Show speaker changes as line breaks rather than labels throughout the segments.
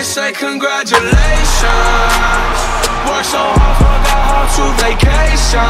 might say congratulations. Work so hard, forgot how to vacation.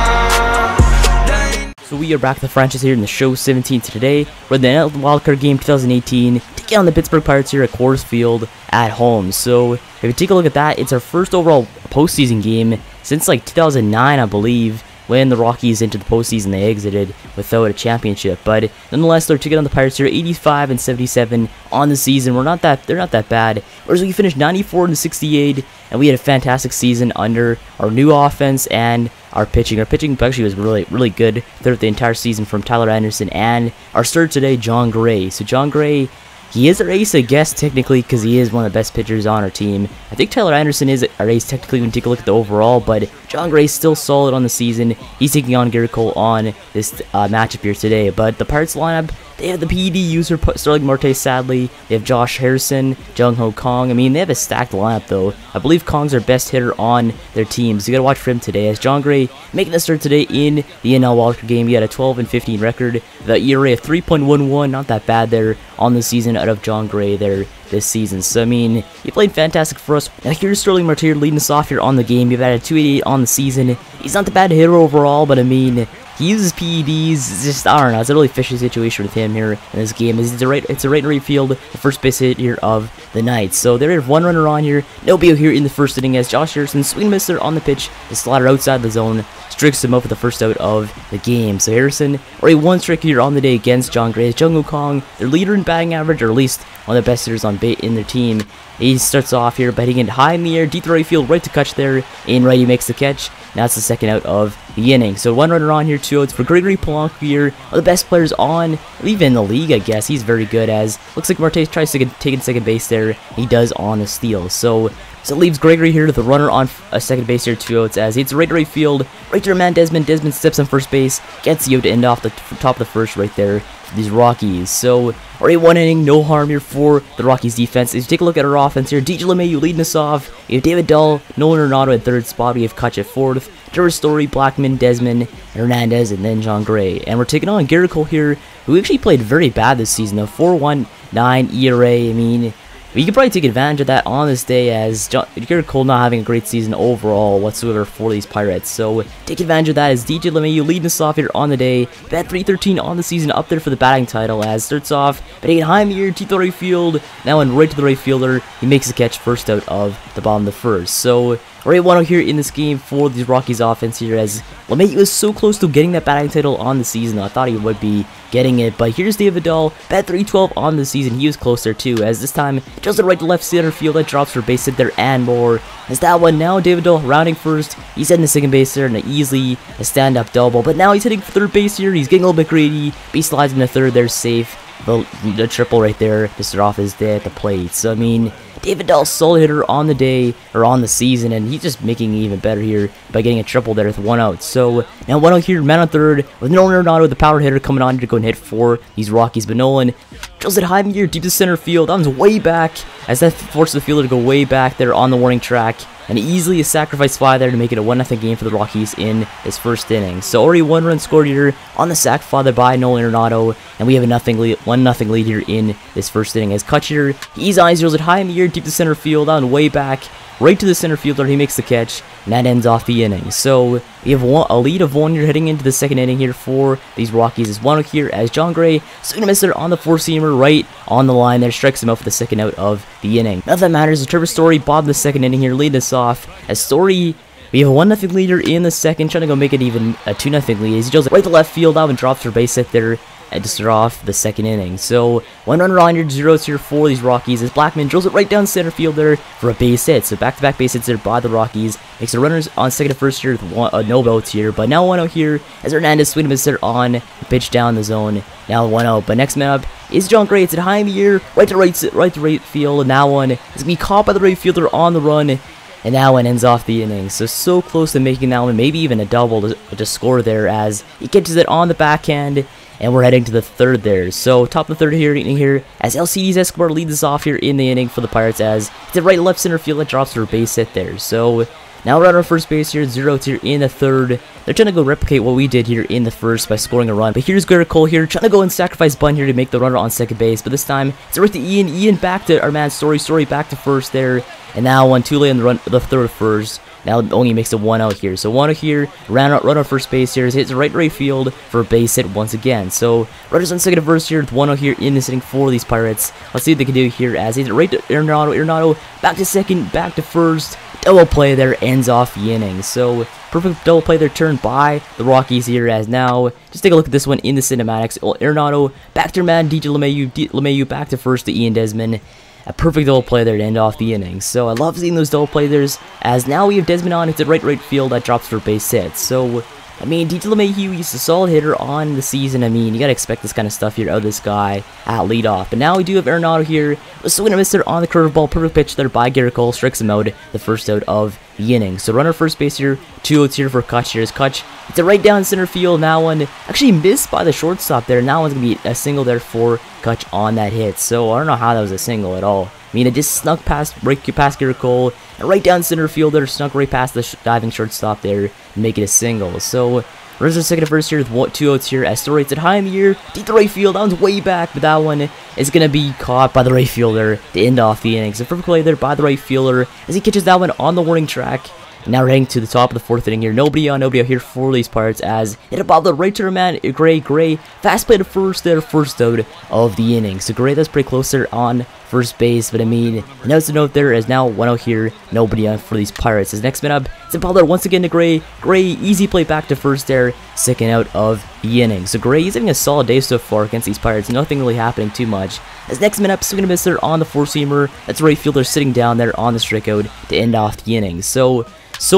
So we are back to the franchise here in the show 17 today. We're in the NL Wildcard Game 2018, taking on the Pittsburgh Pirates here at Coors Field at home. So if you take a look at that, it's our first overall postseason game since like 2009, I believe, when the Rockies entered the postseason. They exited without a championship, but nonetheless, they're taking on the Pirates here, 85 and 77 on the season. They're not that bad. Whereas we finished 94 and 68, and we had a fantastic season under our new offense and our pitching. Our pitching actually was really good throughout the entire season from Tyler Anderson and our starter today, Jon Gray. So Jon Gray, he is our ace, I guess, technically, because he is one of the best pitchers on our team. I think Tyler Anderson is our ace technically when you take a look at the overall, but Jon Gray is still solid on the season. He's taking on Garrett Cole on this matchup here today. But the Pirates lineup, they have the PED user, Starling Marte, sadly. They have Josh Harrison, Jung Ho Kong. I mean, they have a stacked lineup, though. I believe Kong's our best hitter on their team, so you gotta watch for him today. As Jon Gray making the start today in the NL Wildcard Game, he had a 12 and 15 record. The ERA of 3.11, not that bad there on the season out of Jon Gray there this season. So I mean, he played fantastic for us. And here's Starling Marte leading us off here on the game. You've had a 288 on the season. He's not the bad hitter overall, but I mean, he uses PEDs. It's just, I don't know, it's a really fishy situation with him here in this game. It's a right and right field, the first base hit here of the night. So there is one runner on here. No BO here in the first inning as Josh Harrison, swing and miss there on the pitch, the slider outside the zone, strikes him up with the first out of the game. So Harrison, already one strike here on the day against Jon Gray. Jung Ho Kong, their leader in batting average, or at least one of the best hitters on base in their team. He starts off here by hitting it high in the air, deep to right field, right to catch there. In right, he makes the catch. Now it's the second out of the inning. So one runner on here, 2 outs for Gregory Polanco here. One of the best players on, even in the league, I guess. He's very good, as looks like Marte tries to take second base there. He does on the steal. So it leaves Gregory here, the runner on a second base here, 2 outs, as it's right to right field, right to our man Desmond. Desmond steps on first base, gets the out to end off the top of the first right there for these Rockies. So already one inning, no harm here for the Rockies defense. As you take a look at our offense here, DJ LeMahieu leading us off. We have David Dahl, Nolan Arenado at third spot. We have Kutch at fourth, Trevor Story, Blackman, Desmond, Hernandez, and then Jon Gray. And we're taking on Garrett Cole here, who actually played very bad this season, a 4.19 ERA. I mean, we could probably take advantage of that on this day, as Garrett Cole not having a great season overall whatsoever for these Pirates. So take advantage of that as DJ LeMahieu leading us off here on the day. Bat 313 on the season, up there for the batting title, as starts off batting high in the air, deep to the right field. Now in right to the right fielder, he makes the catch, first out of the bottom of the first. So already 1-0 here in this game for the Rockies offense here, as LeMahieu was so close to getting that batting title on the season. I thought he would be getting it, but here's David Dahl, bat 312 on the season. He was close there too, as this time just the right to left center field, that drops for base hit there and more. As that one now, David Dahl rounding first, he's heading to second base there, and easily a stand-up double, but now he's hitting for third base here. He's getting a little bit greedy, but he slides into third there, safe. The triple right there to start off his day at the plate. So I mean, David Dahl, solid hitter on the day, or on the season, and he's just making it even better here by getting a triple there with 1 out. So now 1 out here, man on third, with Nolan Arenado, the power hitter, coming on to go and hit for these Rockies. But Nolan drills it high in the air, deep to center field. That one's way back, as that forces the fielder to go way back there on the warning track. And easily a sacrifice fly there to make it a 1-0 game for the Rockies in this first inning. So already 1 run scored here on the sac fly there by Nolan Arenado, and we have a 1-0 lead here in this first inning. As Kutch here, he's on, drills it high in the air, deep to center field, on way back, right to the center fielder. He makes the catch, and that ends off the inning. So we have a lead of 1 here heading into the second inning here for these Rockies. Is 1 here as Jon Gray swing and miss there on the 4-seamer, right on the line there, strikes him out for the second out of the inning. Nothing matters. Trevor Story, Bob, the second inning here, lead us off as Story. We have a 1-0 leader in the second, trying to go make it even a 2-0 lead. He drills it right to left field out and drops for base hit there to start off the second inning. So 1 run on your 0 outs here for these Rockies, as Blackman drills it right down center field there for a base hit. So back-to-back base hits there by the Rockies. Makes the runners on second and first here with no outs here. But now 1 out here as Hernandez swing and miss there on the pitch down the zone. Now 1 out. But next man up is Jon Gray. It's at high in the air, right to right field, and that one is gonna be caught by the right fielder on the run. And that one ends off the inning. So close to making that one, maybe even a double to score there, as he catches it on the backhand. And we're heading to the third there. So top of the third inning here, as LCD's Escobar leads us off here in the inning for the Pirates, as it's a right left center field that drops for a base hit there. So Now we're on our first base here, 0-2 here in the third. They're trying to go replicate what we did here in the first by scoring a run. But here's Garrett Cole here, trying to go and sacrifice bunt here to make the runner on second base. But this time, it's right to Ian. Ian back to our man Story back to first there. And now one too late in the third first. Now only makes it 1 out here. So 1 out here, run on first base here. Hits right field for a base hit once again. So runners on second and first here with 1 out here in this inning for these Pirates. Let's see what they can do here as he's right to Arenado, back to second, back to first. Double play there ends off the inning. So perfect double play there turned by the Rockies here as now. Just take a look at this one in the cinematics. Arenado back to man DJ LeMahieu back to first to Ian Desmond. A perfect double play there to end off the inning. So I love seeing those double players as now we have Desmond on into right field that drops for base hit. So I mean, DJ LeMahieu, he's a solid hitter on the season. I mean, you gotta expect this kind of stuff here out of this guy at leadoff. But now we do have Arenado here. So we're gonna miss there on the curveball. Perfect pitch there by Garrett Cole. Strikes him out, the first out of the inning. So runner first base here. 2 outs here for Kutch. Here's Kutch. It's a right down center field. Now one actually missed by the shortstop there. Now one's gonna be a single there for Kutch on that hit. So I don't know how that was a single at all. I mean, it just snuck past Garrett Cole, and right down center fielder, snuck right past the diving shortstop there, and make it a single. So, runners are second and first here with 2 outs here, as Story hits it high in the air, deep to right field, that one's way back, but that one is going to be caught by the right fielder to end off the inning. So, perfect play there by the right fielder, as he catches that one on the warning track. Now we're heading to the top of the fourth inning here. Nobody out here for these Pirates as hit a ball to the right to man, Gray. Fast play to first there, first out of the inning. So Gray, that's pretty close there on first base. But I mean, notice the note there is now 1 out here. Nobody out for these Pirates. His next man up, it's a ball there once again to Gray. Gray, easy play back to first there, second out of the inning. So Gray, he's having a solid day so far against these Pirates. Nothing really happening too much. His next man up, swing and a miss there on the four-seamer. That's right fielder sitting down there on the strikeout to end off the inning. So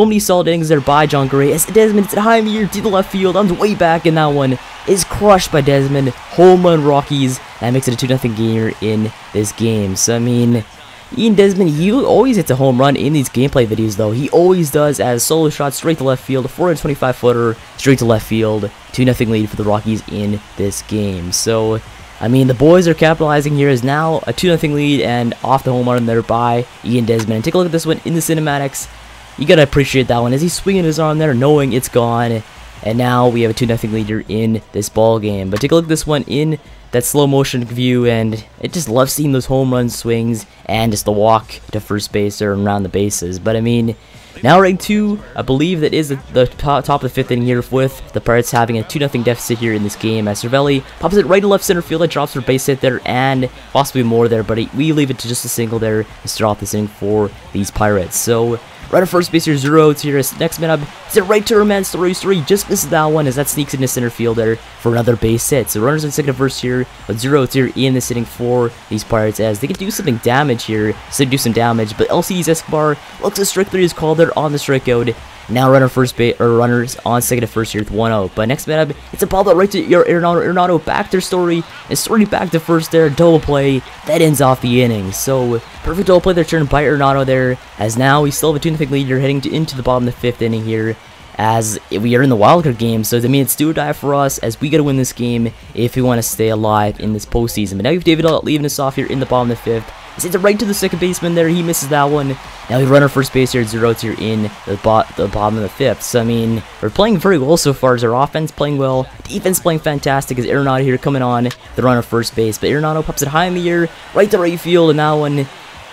many solid innings there by John Gray. As Desmond, it's a high in the air to the left field. I'm way back, and that one is crushed by Desmond. Home run Rockies. That makes it a 2-0 game here in this game. So, I mean, Ian Desmond, he always hits a home run in these gameplay videos, though. He always does as solo shot straight to left field. A 425-footer straight to left field. 2-0 lead for the Rockies in this game. So, I mean, the boys are capitalizing here as now a 2-0 lead and off the home run there by Ian Desmond. And take a look at this one in the cinematics. You gotta appreciate that one as he's swinging his arm there, knowing it's gone. And now we have a 2-0 leader in this ball game. But take a look at this one in that slow motion view, and it just loves seeing those home run swings and just the walk to first base or around the bases. But I mean, now rank 2, I believe that is the top of the fifth inning here with the Pirates having a 2-0 deficit here in this game as Cervelli pops it right to left center field. It drops for base hit there and possibly more there, but we leave it to just a single there to start off this inning for these Pirates. So runner first base here, 0 outs here. Next man up, is it right to our man Story just misses that one as that sneaks into center field there for another base hit. So runners in second and first here with 0 outs here in this inning for these Pirates as they can do something damage here. So they do some damage, but LC's Escobar looks a strike 3 is called there on the strikeout. Now runner first base or runners on second and first here with 1 out. But next man up, it's a ball that right to your Arenado back to Story, and Story back to first there, double play that ends off the inning. So perfect double play there turned by Arenado there as now we still have a 2-0 lead. You're heading into the bottom of the fifth inning here as we are in the wildcard game. So I mean, it's do or die for us as we got to win this game if we want to stay alive in this postseason. But now you have David leaving us off here in the bottom of the fifth. It's right to the second baseman there. He misses that one. Now we run our first base here at 0 outs here in the bottom of the fifth. So, I mean, we're playing very well so far as our offense playing well. Defense playing fantastic as Arenado here coming on the runner first base. But Arenado pops it high in the air, right to right field. And that one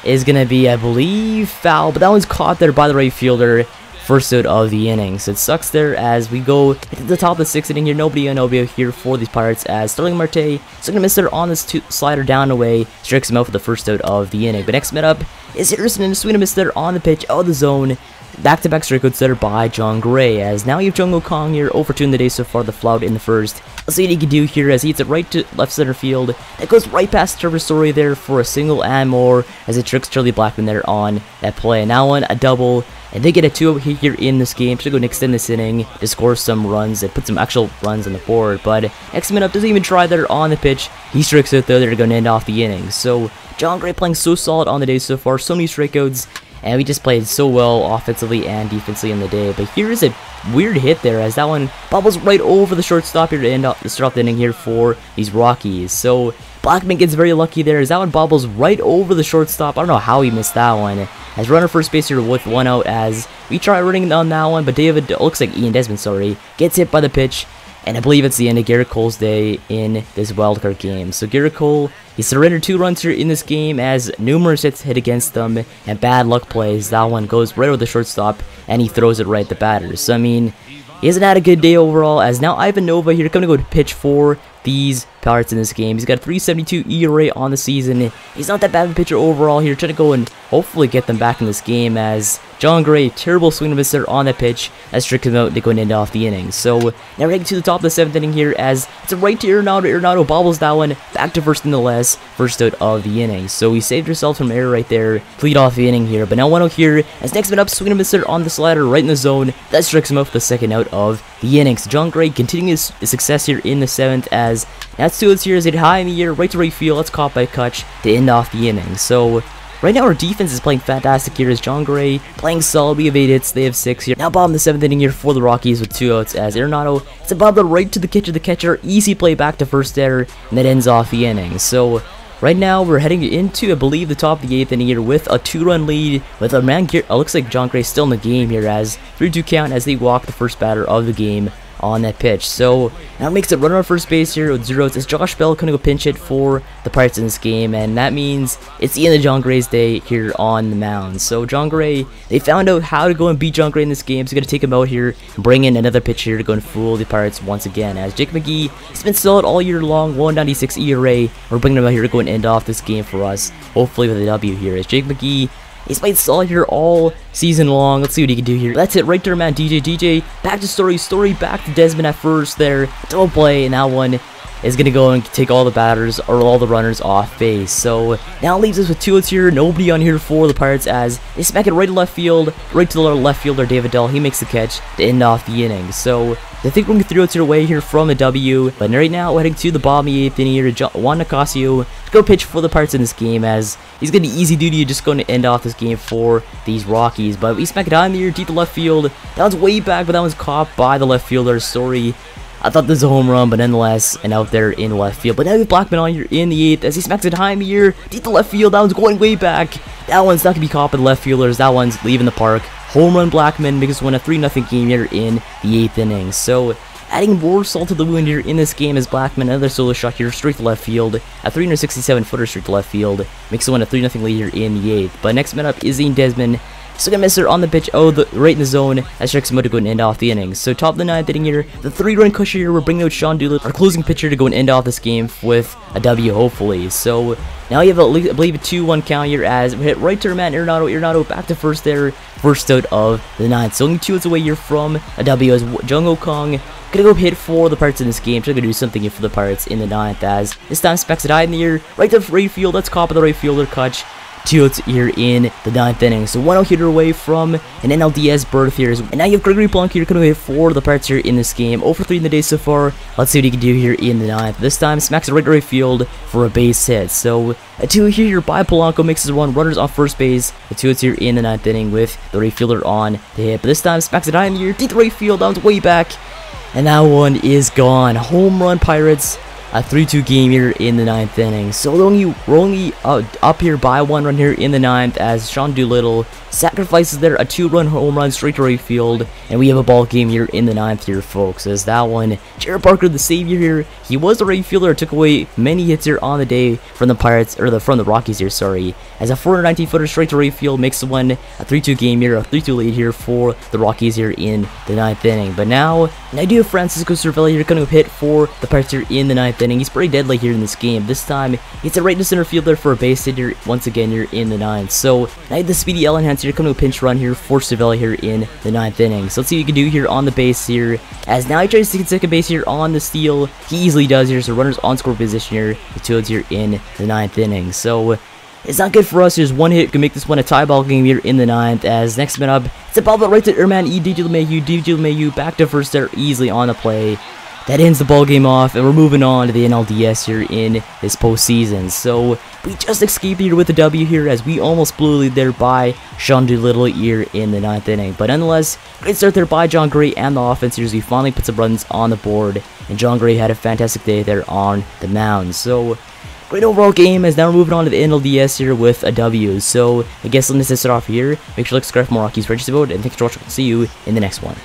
is going to be, I believe, foul. But that one's caught there by the right fielder. First out of the inning. So it sucks there as we go to the top of the sixth inning here. Nobody here for these Pirates as Sterling Marte is going to miss there on this slider down away. Strikes him out for the first out of the inning. But next man up is Harrison and swing and miss there on the pitch out of the zone. Back-to-back strikeouts there by John Gray as now you have Jung-Ho Kong here over 2 in the day so far. The flout in the first. Let's see what he can do here as he hits it right to left center field. It goes right past Trevor Story there for a single and more as it tricks Charlie Blackmon there on that play. Now on a double. And they get a 2 here in this game to go and extend this inning to score some runs and put some actual runs on the board. But next man up doesn't even try there on the pitch. He strikes out there. They're going to end off the inning. So John Gray playing so solid on the day so far. So many strikeouts. And we just played so well offensively and defensively in the day. But here is a weird hit there as that one bobbles right over the shortstop here to end off the start off the inning here for these Rockies. So Blackmon gets very lucky there as that one bobbles right over the shortstop. I don't know how he missed that one. As runner first base here with 1 out as we try running on that one, but looks like Desmond, sorry, gets hit by the pitch. And I believe it's the end of Garrett Cole's day in this wildcard game. So Garrett Cole, he surrendered 2 runs here in this game as numerous hits hit against them and bad luck plays. That one goes right over the shortstop and he throws it right at the batters. So I mean, he hasn't had a good day overall as now Ivan Nova here coming to go to pitch for these Pirates in this game. He's got a 3.72 ERA on the season. He's not that bad of a pitcher overall here, trying to go and hopefully get them back in this game as John Gray, terrible swing and miss there on that pitch as strict him out to go and end off the inning. So now we're heading to the top of the 7th inning here as it's a right to Arenado. Arenado bobbles that one back to first nonetheless, first out of the inning. So we saved ourselves from error right there, lead off the inning here. But now 1-0 here as next man up, swing and miss there on the slider right in the zone. That strikes him out for the second out of the inning. So John Gray continuing his success here in the 7th as that's 2 outs here as it high in the air, right to right field. That's caught by Kutch to end off the inning. So right now our defense is playing fantastic here as John Gray playing solid. We have 8 hits, they have 6 here. Now bottom of the 7th inning here for the Rockies with 2 outs as Arenado, it's a bobble right to the catcher, easy play back to first there, and that ends off the inning. So right now we're heading into, I believe, the top of the 8th inning here with a 2-run lead with a man. Looks like John Gray still in the game here as 3-2 count as they walk the first batter of the game on that pitch. So now it makes it runner on first base here with 0 outs as Josh Bell going to go pinch hit for the Pirates in this game, and that means it's the end of John Gray's day here on the mound. So John Gray, they found out how to go and beat John Gray in this game, so going to take him out here and bring in another pitcher here to go and fool the Pirates once again as Jake McGee, he's been solid all year long, 1.96 ERA. We're bringing him out here to go and end off this game for us, hopefully with a W here as Jake McGee, he's played solid here all season long. Let's see what he can do here. That's it right there, man. DJ back to Story back to Desmond at first there. Double play, and that one is going to go and take all the batters or all the runners off base. So now it leaves us with 2 outs here. Nobody on here for the Pirates as they smack it right to left field. Right to the left fielder, David Dell. He makes the catch to end off the inning. So I think we're going to get 3 outs here away here from a W. But right now, we're heading to the bottom of the 8th inning here to Juan Nicasio to go pitch for the Pirates in this game as he's going to be easy duty, just going to end off this game for these Rockies. But we smack it out in the air, deep to left field. That one's way back, but that one's caught by the left fielder. Sorry, I thought this was a home run, but nonetheless, and out there in left field. But now we have Blackman on here in the 8th as he smacks it high in the air, deep to left field. That one's going way back. That one's not going to be caught by the left fielders. That one's leaving the park. Home run Blackman makes us win a 3-0 game here in the 8th inning. So adding more salt to the wound here in this game is Blackman, another solo shot here straight to left field. A 367-footer straight to left field makes it win a 3-0 lead here in the 8th. But next man up is Desmond. Still gonna miss her on the pitch. Oh, right in the zone. That strikes him out to go and end off the inning. So top of the 9th inning here, the 3-run cushion here. We're bringing out Sean Doolittle, our closing pitcher, to go and end off this game with a W, hopefully. So now you have, I believe, a 2-1 count here as we hit right to Matt Arenado back to first there, first out of the 9th. So only 2 outs away here from a W as Jung-Ho Kong gonna go hit for the Pirates in this game. Trying to do something here for the Pirates in the 9th as this time specs it high in the air, right to right field. That's caught by the right fielder, Kutch. 2 outs here in the 9th inning. So 1-0 hitter away from an NLDS berth here. And now you have Gregory Blanc here coming away for the Pirates here in this game. 0 for 3 in the day so far. Let's see what he can do here in the 9th. This time smacks it right to right field for a base hit. So a 2 here by Polanco makes his run. Runners on first base. A 2 outs here in the 9th inning with the right fielder on the hit. But this time smacks it high in the air, deep to right field. That one's way back. And that one is gone. Home run Pirates. A 3-2 game here in the 9th inning. So we're only up here by 1 run here in the 9th as Sean Doolittle sacrifices there a 2-run home run straight to right field, and we have a ball game here in the 9th here, folks. As that one, Jared Parker, the savior here, he was the right fielder, took away many hits here on the day from the Pirates, or from the Rockies here, sorry. As a 419-footer straight to right field makes the one a 3-2 game here, a 3-2 lead here for the Rockies here in the 9th inning. But now I do have Francisco Cervelli here going to hit for the Pirates here in the 9th inning. He's pretty deadly here in this game. This time, it's a right to center fielder for a base hit here once again here in the 9th. So now I have the speedy Ellen Hans here coming to a pinch run here for Cervelli here in the 9th inning. So let's see what he can do here on the base here. As now he tries to get second base here on the steal. He easily does here. So runners on score position here. The 2 outs here in the 9th inning. So it's not good for us. There's one hit can make this one a tie ball game here in the 9th. As next man up, it's a ball right to Erman DJ LeMahieu back to first there easily on the play. That ends the ball game off, and we're moving on to the NLDS here in this postseason. So we just escaped here with a W here as we almost blew a lead there by Sean Doolittle here in the 9th inning. But nonetheless, great start there by John Gray and the offense here as we finally put some runs on the board. And John Gray had a fantastic day there on the mound. So great overall game, as now we're moving on to the NLDS here with a W. So I guess let's just start off here. Make sure to subscribe for more Rockies for just about, and thanks for watching. See you in the next one.